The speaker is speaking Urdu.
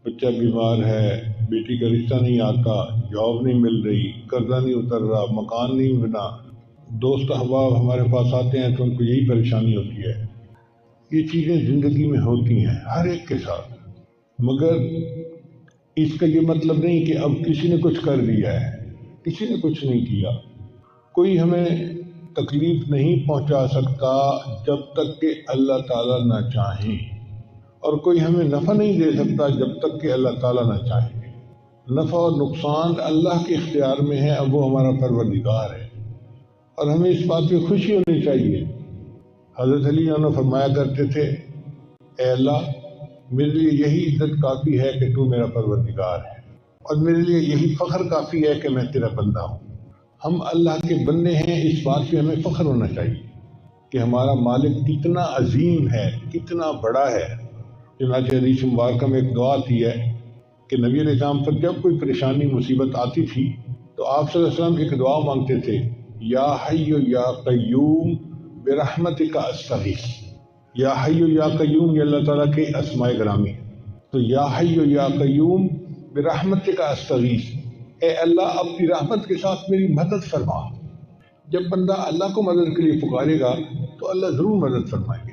بچہ بیمار ہے، بیٹی کا رشتہ نہیں آتا، جاب نہیں مل رہی، قرضہ نہیں اتر رہا، مکان نہیں بنا، دوست احباب ہمارے پاس آتے ہیں تو ان کو یہی پریشانی ہوتی ہے۔ یہ چیزیں زندگی میں ہوتی ہیں ہر ایک کے ساتھ، مگر اس کا یہ مطلب نہیں کہ اب کسی نے کچھ کر دیا ہے۔ کسی نے کچھ نہیں کیا۔ کوئی ہمیں تکلیف نہیں پہنچا سکتا جب تک کہ اللہ تعالیٰ نہ چاہیں، اور کوئی ہمیں نفع نہیں دے سکتا جب تک کہ اللہ تعالیٰ نہ چاہیں۔ نفع اور نقصان اللہ کے اختیار میں ہے، اب وہ ہمارا پروردگار ہے، اور ہمیں اس بات پہ خوشی ہونی چاہیے۔ حضرت علی عنہ فرمایا کرتے تھے، اے اللہ، میرے لیے یہی عزت کافی ہے کہ تو میرا پروردگار ہے، اور میرے لیے یہی فخر کافی ہے کہ میں تیرا بندہ ہوں۔ ہم اللہ کے بندے ہیں، اس بات پہ ہمیں فخر ہونا چاہیے کہ ہمارا مالک کتنا عظیم ہے، کتنا بڑا ہے۔ چنانچہ حدیث مبارکہ میں ایک دعا تھی ہے کہ نبی علیہ السلام پر جب کوئی پریشانی مصیبت آتی تھی تو آپ صلی اللہ علیہ وسلم ایک دعا مانگتے تھے، یا حی یا قیوم برحمتک استغیث۔ یا حی یا قیوم یہ اللہ تعالیٰ کے اسماء گرامی ہے، تو یا حی یا قیوم برحمتک استغیث، اے اللہ اپنی رحمت کے ساتھ میری مدد فرما۔ جب بندہ اللہ کو مدد کے لیے پکارے گا تو اللہ ضرور مدد فرمائے گا۔